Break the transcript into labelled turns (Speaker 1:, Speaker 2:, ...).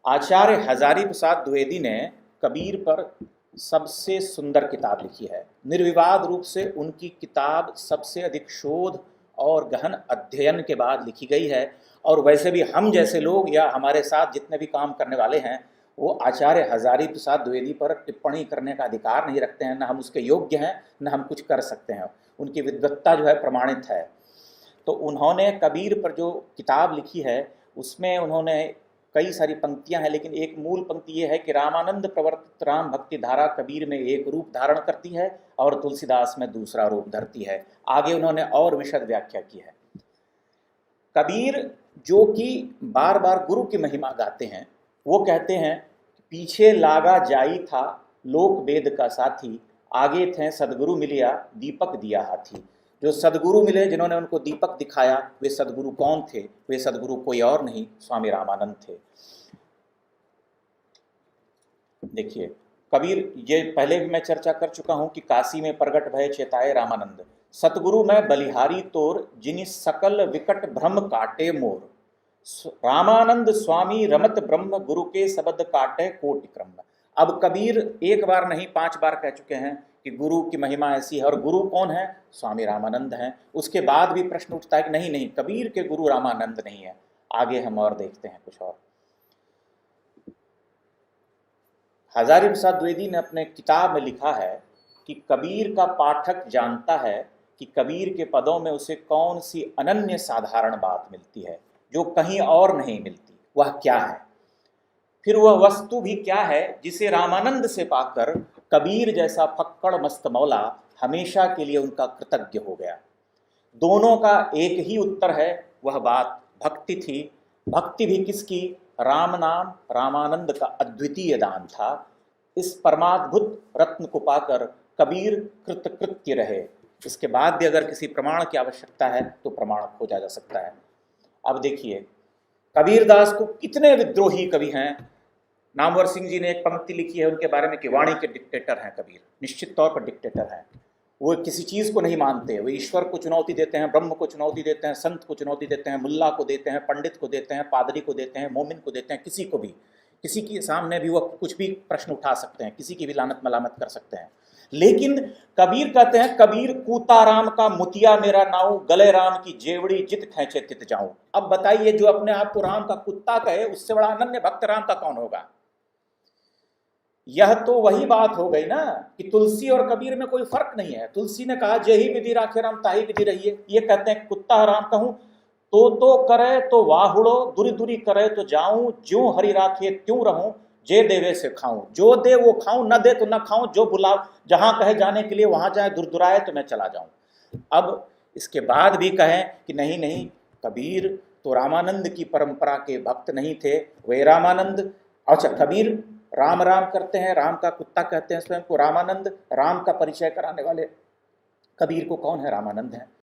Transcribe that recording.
Speaker 1: आचार्य हजारी प्रसाद द्विवेदी ने कबीर पर सबसे सुंदर किताब लिखी है। निर्विवाद रूप से उनकी किताब सबसे अधिक शोध और गहन अध्ययन के बाद लिखी गई है। और वैसे भी हम जैसे लोग या हमारे साथ जितने भी काम करने वाले हैं वो आचार्य हजारी प्रसाद द्विवेदी पर टिप्पणी करने का अधिकार नहीं रखते हैं, न हम उसके योग्य हैं, न हम कुछ कर सकते हैं। उनकी विद्वत्ता जो है प्रमाणित है। तो उन्होंने कबीर पर जो किताब लिखी है उसमें उन्होंने कई सारी पंक्तियां हैं, लेकिन एक मूल पंक्ति ये है कि रामानंद प्रवर्तित राम भक्ति धारा कबीर में एक रूप धारण करती है और तुलसीदास में दूसरा रूप धरती है। आगे उन्होंने और विशद व्याख्या की है। कबीर जो कि बार बार गुरु की महिमा गाते हैं, वो कहते हैं पीछे लागा जाई था लोक वेद का साथी, आगे थे सदगुरु मिलिया दीपक दिया हाथी। जो सदगुरु मिले, जिन्होंने उनको दीपक दिखाया, वे सदगुरु कौन थे? वे सदगुरु कोई और नहीं, स्वामी रामानंद थे। देखिए कबीर, ये पहले भी मैं चर्चा कर चुका हूं कि काशी में प्रगट भय चेताए रामानंद, सतगुरु में बलिहारी तोर, जिनि सकल विकट भ्रम काटे मोर। रामानंद स्वामी रमत ब्रह्म, गुरु के शब्द काटे कोटि क्रम। अब कबीर एक बार नहीं 5 बार कह चुके हैं कि गुरु की महिमा ऐसी है। और गुरु कौन है? स्वामी रामानंद हैं। उसके बाद भी प्रश्न उठता है कि नहीं नहीं, कबीर के गुरु रामानंद नहीं है। आगे हम और देखते हैं कुछ और। हजारी प्रसाद द्विवेदी ने अपने किताब में लिखा है कि कबीर का पाठक जानता है कि कबीर के पदों में उसे कौन सी अनन्य साधारण बात मिलती है जो कहीं और नहीं मिलती। वह क्या है? फिर वह वस्तु भी क्या है जिसे रामानंद से पाकर कबीर जैसा फक्कड़ मस्त मौला हमेशा के लिए उनका कृतज्ञ हो गया। दोनों का एक ही उत्तर है, वह बात भक्ति थी। भक्ति भी किसकी? राम नाम रामानंद का अद्वितीय दान था। इस परमाद्भुत रत्न को पाकर कबीर कृतकृत्य रहे। इसके बाद भी अगर किसी प्रमाण की आवश्यकता है तो प्रमाण खोजा जा सकता है। अब देखिए कबीरदास को कितने विद्रोही कवि हैं। नामवर सिंह जी ने एक पंक्ति लिखी है उनके बारे में कि वाणी के डिक्टेटर हैं कबीर। निश्चित तौर पर डिक्टेटर हैं। वो किसी चीज़ को नहीं मानते। वो ईश्वर को चुनौती देते हैं, ब्रह्म को चुनौती देते हैं, संत को चुनौती देते हैं, मुल्ला को देते हैं, पंडित को देते हैं, पादरी को देते हैं, मोमिन को देते हैं, किसी को भी, किसी के सामने भी वो कुछ भी प्रश्न उठा सकते हैं, किसी की भी लानत मलामत कर सकते हैं। लेकिन कबीर कहते हैं कबीर कूता राम का मुतिया मेरा नाऊ, गले राम की जेवड़ी जित खेचे तित जाऊं। अब बताइए, जो अपने आप को राम का कुत्ता कहे उससे बड़ा अनन्य भक्त राम का कौन होगा? यह तो वही बात हो गई ना कि तुलसी और कबीर में कोई फर्क नहीं है। तुलसी ने कहा जे ही विधि राखे राम ताही विधि रहिए। ये कहते हैं कुत्ता राम कहूं तो करे तो वाहुड़ो, दुरी दुरी करे तो जाऊं, ज्यों हरि राखे त्यों रहूं, जे देवे से खाऊं। जो दे वो खाऊं, न दे तो न खाऊं, जो बुला जहां कहे जाने के लिए वहां जाए, दुरदुराए तो मैं चला जाऊं। अब इसके बाद भी कहें कि नहीं नहीं, कबीर तो रामानंद की परंपरा के भक्त नहीं थे, वे रामानंद। अच्छा, कबीर राम राम करते हैं, राम का कुत्ता कहते हैं स्वयं को रामानंद। राम का परिचय कराने वाले कबीर को कौन है? रामानंद है।